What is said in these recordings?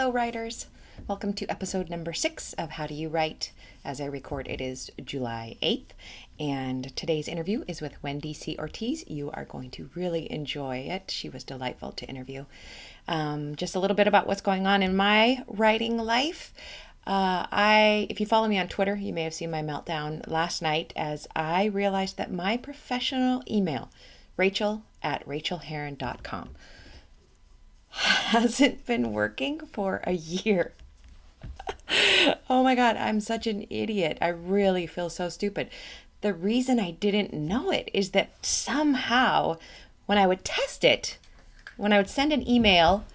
Hello, writers. Welcome to episode number 6 of How Do You Write? As I record, it is July 8th, and today's interview is with Wendy C Ortiz. You are going to really enjoy it. She was delightful to interview. Just a little bit about what's going on in my writing life. If you follow me on Twitter, you may have seen my meltdown last night as I realized that my professional email, Rachael@RachaelHerron.com, hasn't been working for a year. Oh my God, I'm such an idiot. I really feel so stupid. The reason I didn't know it is that somehow when I would test it, when I would send an email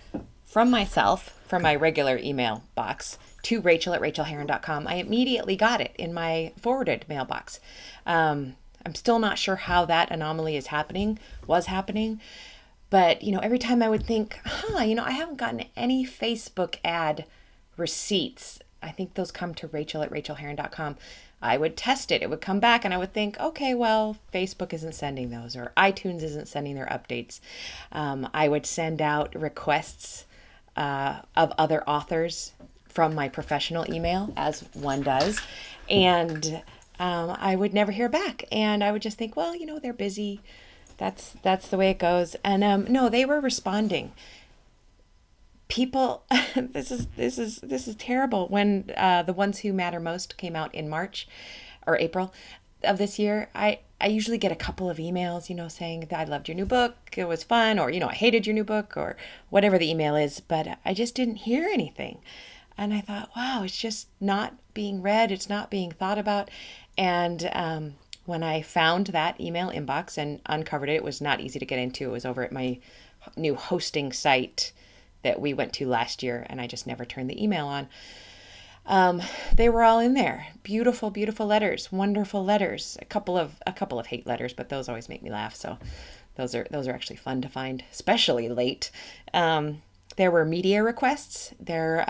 from myself, from my regular email box, to Rachael@RachaelHerron.com, I immediately got it in my forwarded mailbox. I'm still not sure how that anomaly was happening. But, every time I would think, I haven't gotten any Facebook ad receipts. I think those come to Rachael@RachaelHerron.com. I would test it. It would come back and I would think, okay, well, Facebook isn't sending those or iTunes isn't sending their updates. I would send out requests of other authors from my professional email, as one does. And I would never hear back. And I would just think, well, they're busy. That's the way it goes. And no, they were responding. People, this is terrible. When The Ones Who Matter Most came out in March or April of this year, I usually get a couple of emails, saying that I loved your new book, it was fun, or I hated your new book, or whatever the email is, but I just didn't hear anything. And I thought, wow, it's just not being read, it's not being thought about. And when I found that email inbox and uncovered it, it was not easy to get into. It was over at my new hosting site that we went to last year, and I just never turned the email on. They were all in there. Beautiful, beautiful letters, wonderful letters. A couple of hate letters, but those always make me laugh. So those are actually fun to find, especially late. There were media requests. There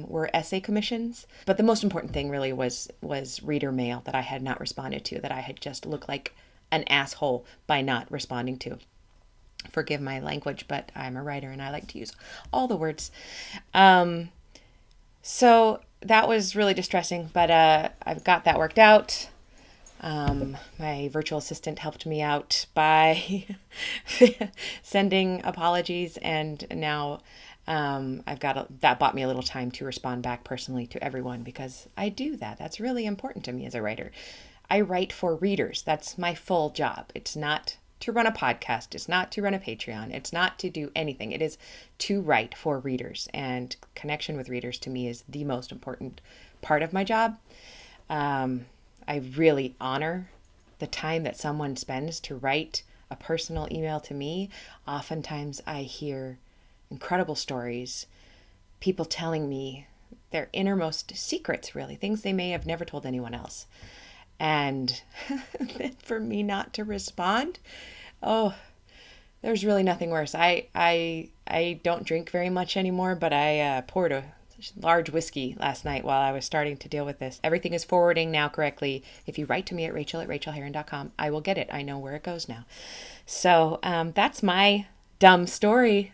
were essay commissions. But the most important thing really was reader mail that I had not responded to, that I had just looked like an asshole by not responding to. Forgive my language, but I'm a writer and I like to use all the words. So that was really distressing, but I've got that worked out. My virtual assistant helped me out by sending apologies, and now that bought me a little time to respond back personally to everyone, because I do that. That's really important to me as a writer. I write for readers. That's my full job. It's not to run a podcast. It's not to run a Patreon. It's not to do anything. It is to write for readers, and connection with readers to me is the most important part of my job. I really honor the time that someone spends to write a personal email to me. Oftentimes I hear incredible stories, people telling me their innermost secrets, really, things they may have never told anyone else. And for me not to respond, there's really nothing worse. I don't drink very much anymore, but I poured a large whiskey last night while I was starting to deal with this. Everything is forwarding now correctly. If you write to me at Rachael@RachaelHerron.com, I will get it. I know where it goes now. So that's my dumb story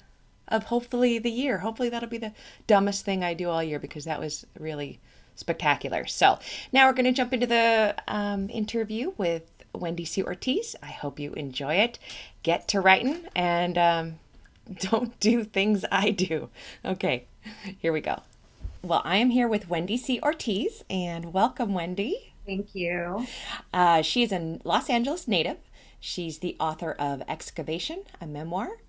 of hopefully the year. Hopefully that'll be the dumbest thing I do all year, because that was really spectacular. So now we're going to jump into the interview with Wendy C Ortiz. I hope you enjoy it. Get to writing and don't do things I do. Okay, here we go. Well, I am here with Wendy C Ortiz, and welcome, Wendy. Thank you. She is a Los Angeles native. She's the author of Excavation, a memoir,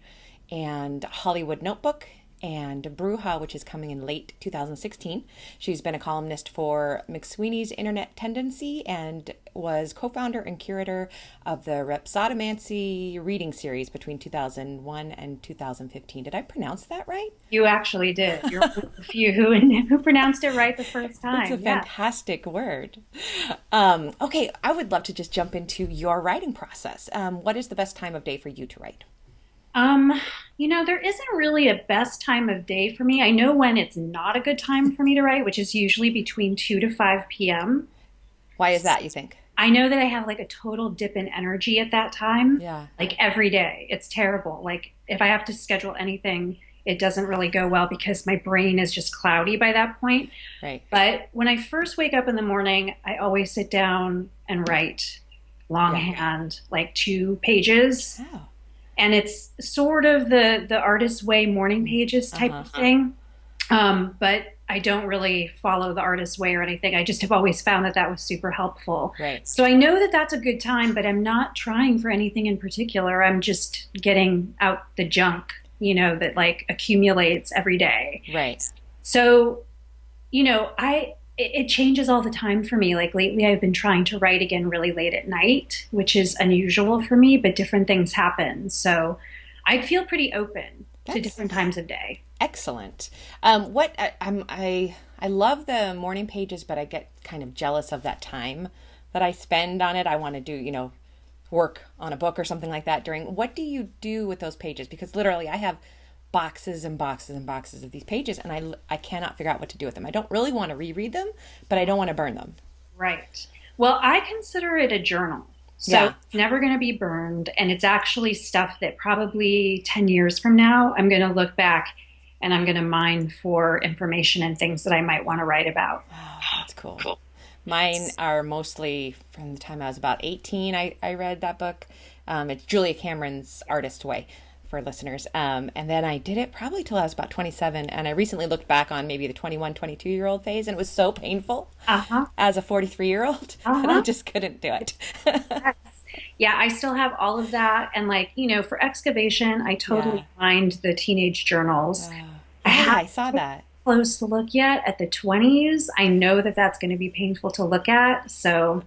and Hollywood Notebook, and Bruja, which is coming in late 2016. She's been a columnist for McSweeney's Internet Tendency and was co-founder and curator of the Rhapsodomancy reading series between 2001 and 2015. Did I pronounce that right? You actually did. You're one of the few who pronounced it right the first time. It's a fantastic word. Okay, I would love to just jump into your writing process. What is the best time of day for you to write? There isn't really a best time of day for me. I know when it's not a good time for me to write, which is usually between 2 to 5 p.m. Why is that, you think? I know that I have like a total dip in energy at that time. Yeah. Like every day. It's terrible. Like if I have to schedule anything, it doesn't really go well because my brain is just cloudy by that point. Right. But when I first wake up in the morning, I always sit down and write Yeah. longhand, like 2 pages. Oh. And it's sort of the artist's way morning pages type Uh-huh. of thing. But I don't really follow the artist's way or anything. I just have always found that that was super helpful. Right. So I know that that's a good time, but I'm not trying for anything in particular. I'm just getting out the junk, that like accumulates every day. Right. So, it changes all the time for me. Like lately, I've been trying to write again really late at night, which is unusual for me, but different things happen. So I feel pretty open to That's different times of day. excellent. I love the morning pages, but I get kind of jealous of that time that I spend on it. I want to do, work on a book or something like that during. What do you do with those pages? Because literally I have boxes and boxes and boxes of these pages, and I cannot figure out what to do with them. I don't really want to reread them, but I don't want to burn them. Right. Well, I consider it a journal. So Yeah. it's never going to be burned. And it's actually stuff that probably 10 years from now, I'm going to look back and I'm going to mine for information and things that I might want to write about. Oh, that's cool. Mine are mostly from the time I was about 18. I read that book. It's Julia Cameron's Artist Way for listeners. And then I did it probably till I was about 27. And I recently looked back on maybe the 21, 22-year-old phase, and it was so painful Uh-huh. as a 43-year-old. And I just couldn't do it. Yes. Yeah, I still have all of that. And for Excavation, I totally Yeah. mined the teenage journals. Oh, I yeah, have I saw that. close to look yet at the 20s. I know that that's going to be painful to look at. So,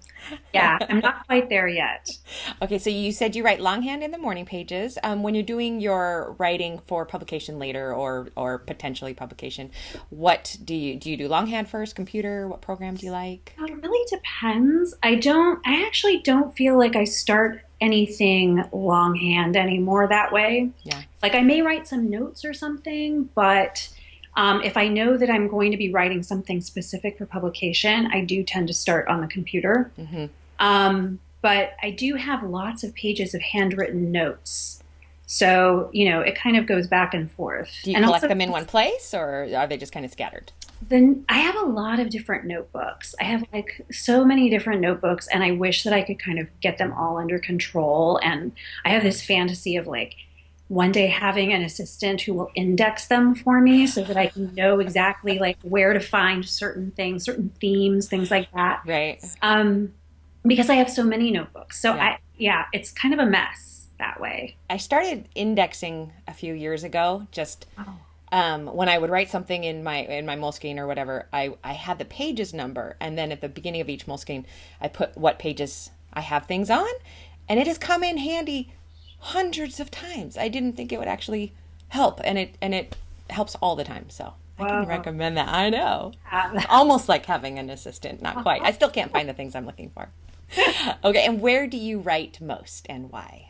yeah, I'm not quite there yet. Okay, so you said you write longhand in the morning pages. When you're doing your writing for publication later or potentially publication, what do you do longhand first, computer? What program do you like? It really depends. I actually don't feel like I start anything longhand anymore that way. Yeah. Like I may write some notes or something, but if I know that I'm going to be writing something specific for publication, I do tend to start on the computer. Mm-hmm. But I do have lots of pages of handwritten notes. So, it kind of goes back and forth. Do you And collect also, them in one place, or are they just kind of scattered? then I have a lot of different notebooks. I have like so many different notebooks, and I wish that I could kind of get them all under control. And I have this fantasy of like one day having an assistant who will index them for me so that I can know exactly like where to find certain things, certain themes, things like that. Right. Because I have so many notebooks. So Yeah. it's kind of a mess that way. I started indexing a few years ago, just when I would write something in my Moleskine or whatever, I had the pages number, and then at the beginning of each Moleskine, I put what pages I have things on, and it has come in handy hundreds of times. I didn't think it would actually help, and it helps all the time. So I can Wow. recommend that. I know. It's almost like having an assistant, not quite. I still can't find the things I'm looking for. Okay, and where do you write most and why?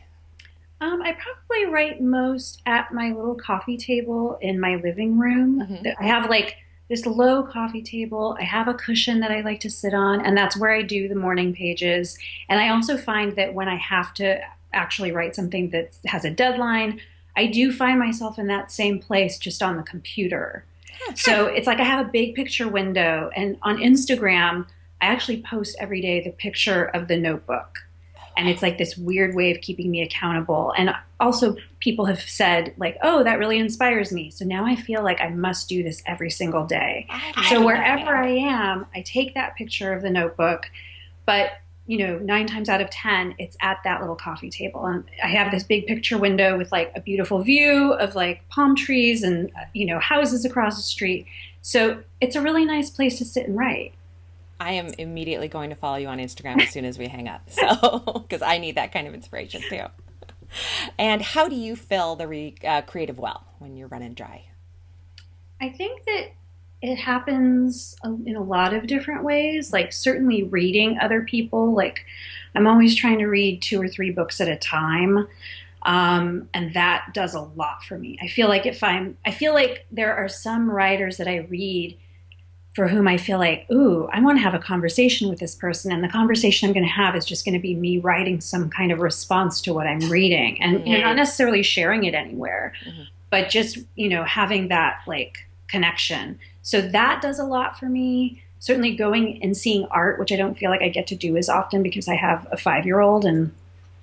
I probably write most at my little coffee table in my living room. I have like this low coffee table. I have a cushion that I like to sit on, and that's where I do the morning pages. And I also find that when I have to actually write something that has a deadline, I do find myself in that same place just on the computer. So it's like I have a big picture window, and on Instagram, I actually post every day the picture of the notebook. And it's like this weird way of keeping me accountable. And also people have said like, oh, that really inspires me. So now I feel like I must do this every single day. So wherever I am, I take that picture of the notebook, but 9 times out of 10, it's at that little coffee table. And I have this big picture window with like a beautiful view of like palm trees and, houses across the street. So it's a really nice place to sit and write. I am immediately going to follow you on Instagram as soon as we hang up. So, because I need that kind of inspiration too. And how do you fill the creative well when you're running dry? I think that it happens in a lot of different ways. Like certainly reading other people. Like I'm always trying to read 2 or 3 books at a time. And that does a lot for me. I feel like there are some writers that I read for whom I feel like, ooh, I want to have a conversation with this person. And the conversation I'm going to have is just going to be me writing some kind of response to what I'm reading and not necessarily sharing it anywhere. but just, having that like connection. So that does a lot for me. Certainly going and seeing art, which I don't feel like I get to do as often because I have a 5-year-old and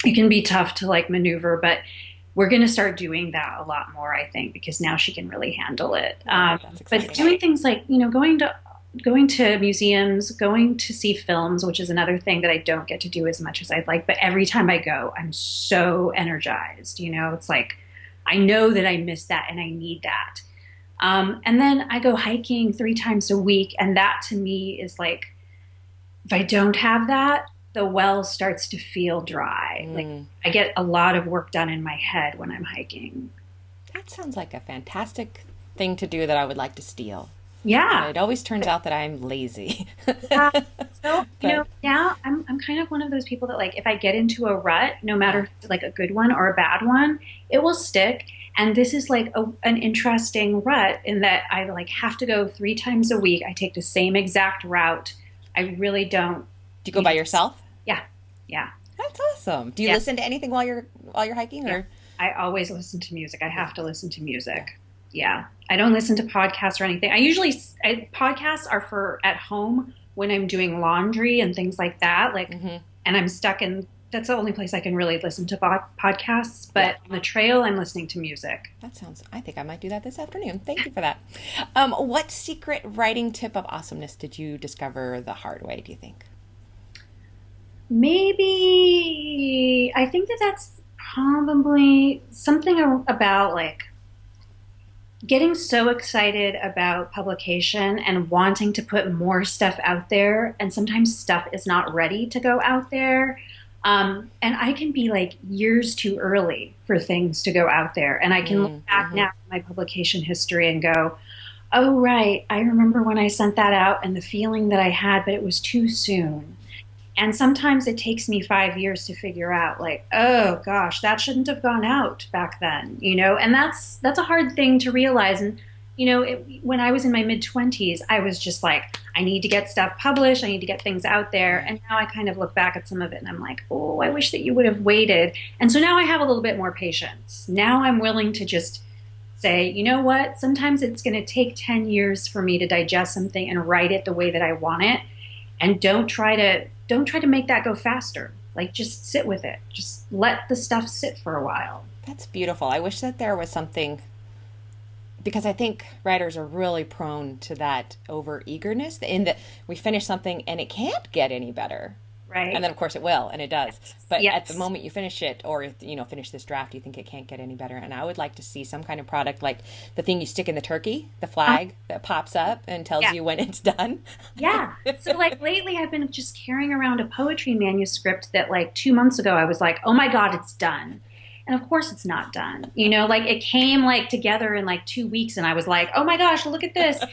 it can be tough to like maneuver, but we're going to start doing that a lot more, I think, because now she can really handle it. But doing things like, going to museums, going to see films, which is another thing that I don't get to do as much as I'd like. But every time I go, I'm so energized. It's like, I know that I miss that and I need that. And then I go hiking 3 times a week. And that to me is like, if I don't have that, the well starts to feel dry. Like I get a lot of work done in my head when I'm hiking. That sounds like a fantastic thing to do that I would like to steal. Yeah. But it always turns out that I'm lazy. So, now I'm kind of one of those people that like, if I get into a rut, no matter if it's like a good one or a bad one, it will stick. And this is like an interesting rut in that I like have to go 3 times a week. I take the same exact route. I really don't. Do you go by yourself? Yeah. Yeah. That's awesome. Do you listen to anything while you're hiking or? I always listen to music. I have to listen to music. Yeah. I don't listen to podcasts or anything. Podcasts are for at home when I'm doing laundry and things like that. Like, and I'm stuck in, that's the only place I can really listen to podcasts. But on the trail, I'm listening to music. I think I might do that this afternoon. Thank you for that. What secret writing tip of awesomeness did you discover the hard way, do you think? Maybe, I think that's probably something about like, getting so excited about publication and wanting to put more stuff out there. And sometimes stuff is not ready to go out there. And I can be like years too early for things to go out there. And I can look back now at my publication history and go, oh, right, I remember when I sent that out and the feeling that I had, but it was too soon. And sometimes it takes me 5 years to figure out like, oh gosh, that shouldn't have gone out back then, and that's a hard thing to realize. And, when I was in my mid-20s, I was just like, I need to get stuff published. I need to get things out there. And now I kind of look back at some of it and I'm like, oh, I wish that you would have waited. And so now I have a little bit more patience. Now I'm willing to just say, you know what, sometimes it's going to take 10 years for me to digest something and write it the way that I want it. And don't try to make that go faster. Like just sit with it. Just let the stuff sit for a while. That's beautiful. I wish that there was something, because I think writers are really prone to that over eagerness in that we finish something and it can't get any better. Right. And then of course it will, and it does. But yes. At the moment you finish it, or finish this draft, you think it can't get any better. And I would like to see some kind of product like the thing you stick in the turkey, the flag that pops up and tells you when it's done. Yeah. So like lately I've been just carrying around a poetry manuscript that like 2 months ago I was like, oh my God, it's done. And of course it's not done. Like it came like together in like 2 weeks and I was like, oh my gosh, look at this.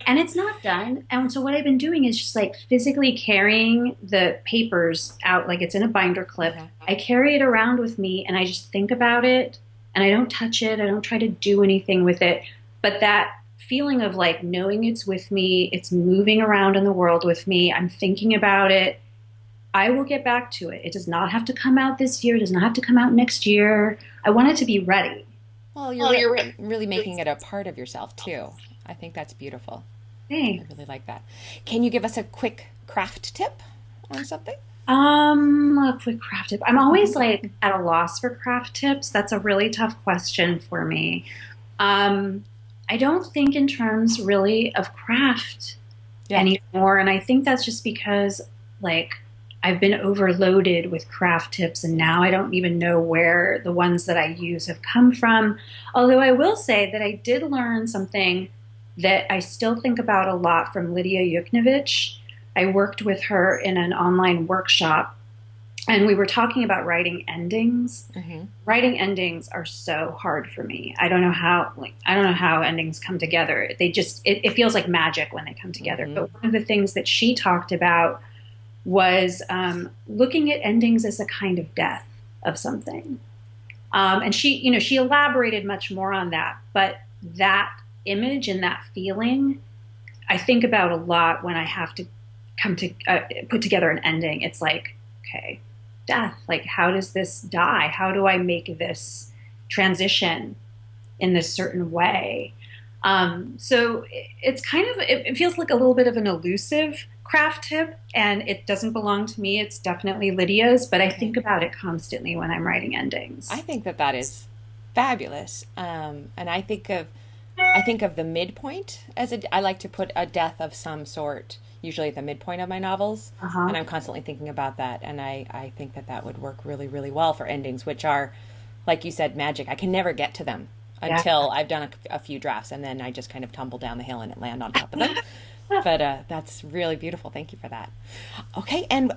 And it's not done. And so what I've been doing is just like physically carrying the papers out, like it's in a binder clip. I carry it around with me and I just think about it and I don't touch it. I don't try to do anything with it. But that feeling of like knowing it's with me, it's moving around in the world with me, I'm thinking about it. I will get back to it. It does not have to come out this year. It does not have to come out next year. I want it to be ready. Well, you're really making it a part of yourself too. I think that's beautiful. Thanks. I really like that. Can you give us a quick craft tip on something? A quick craft tip. I'm always like at a loss for craft tips. That's a really tough question for me. I don't think in terms really of craft anymore. And I think that's just because like I've been overloaded with craft tips and now I don't even know where the ones that I use have come from. Although I will say that I did learn something that I still think about a lot from Lydia Yuknevich. I worked with her in an online workshop and we were talking about writing endings. Writing endings are so hard for me. I don't know how endings come together. It feels like magic when they come together. But one of the things that she talked about was looking at endings as a kind of death of something. And she elaborated much more on that. But that image and that feeling, I think about a lot when I have to come to put together an ending. It's like, okay, death. Like, how does this die? How do I make this transition? in this certain way. So it's kind of, it feels like a little bit of an elusive craft tip, and it doesn't belong to me. It's definitely Lydia's, but I think about it constantly when I'm writing endings. I think that that is fabulous. And I think of the midpoint as I like to put a death of some sort, usually at the midpoint of my novels. Uh-huh. And I'm constantly thinking about that. And I think that that would work really, really well for endings, which are, like you said, magic. I can never get to them Yeah. until I've done a few drafts, and then I just kind of tumble down the hill and land on top of them. But that's really beautiful. Thank you for that. Okay, and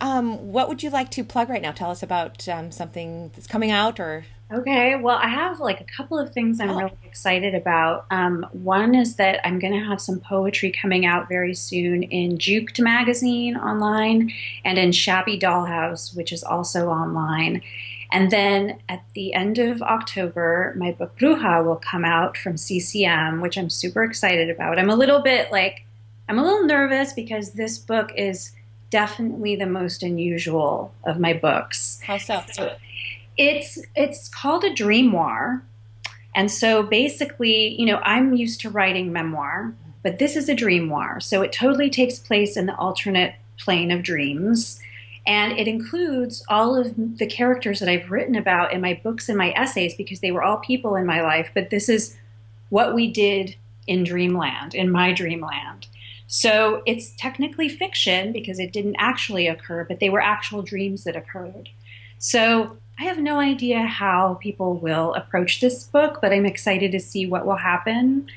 what would you like to plug right now? Tell us about something that's coming out, or Okay, well, I have like a couple of things I'm oh, really excited about. One is that I'm going to have some poetry coming out very soon in Juked magazine online and in Shabby Dollhouse, which is also online. And then at the end of October, my book Bruja will come out from CCM, which I'm super excited about. I'm a little nervous because this book is definitely the most unusual of my books. how so? It's called a dreamoir. And so basically, I'm used to writing memoir, but this is a dreamoir. So it totally takes place in the alternate plane of dreams. And it includes all of the characters that I've written about in my books and my essays because they were all people in my life. But this is what we did in dreamland, in my dreamland. So it's technically fiction because it didn't actually occur, but they were actual dreams that occurred. So I have no idea how people will approach this book, but I'm excited to see what will happen.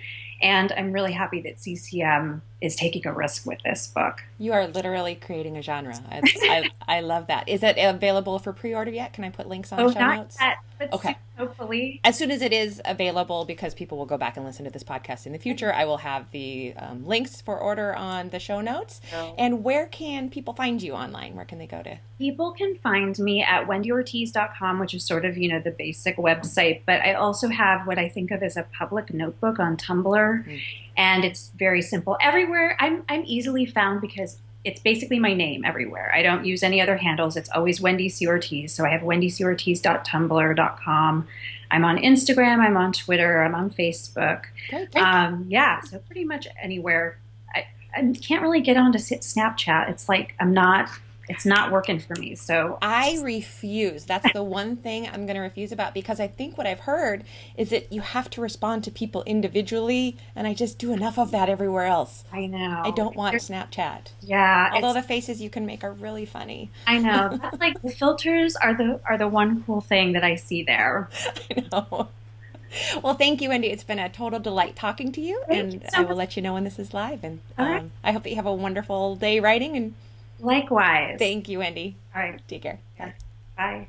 And I'm really happy that CCM is taking a risk with this book. You are literally creating a genre. I love that. Is it available for pre-order yet? Can I put links on Oh, the show not notes? yet, but soon, Okay. hopefully. As soon as it is available, because people will go back and listen to this podcast in the future, I will have the links for order on the show notes. So And where can people find you online? Where can they go to? people can find me at wendyortiz.com, which is sort of, the basic website. But I also have what I think of as a public notebook on Tumblr. Mm. And it's very simple. Everywhere, I'm easily found because it's basically my name everywhere. I don't use any other handles. It's always Wendy C Ortiz. So I have wendycortiz.tumblr.com. I'm on Instagram. I'm on Twitter. I'm on Facebook. Great. Yeah, so pretty much anywhere. I can't really get on to Snapchat. It's like it's not working for me. So I refuse. That's the one thing I'm going to refuse about, because I think what I've heard is that you have to respond to people individually, and I just do enough of that everywhere else. I know. I don't want Snapchat. Yeah, Although the faces you can make are really funny. I know. That's like the filters are the one cool thing that I see there. I know. Well, thank you, Wendy. It's been a total delight talking to you, Thank you and so I will much. let you know when this is live. And All right. I hope that you have a wonderful day writing. And Likewise. thank you, Wendy. All right. Take care. Bye. Bye.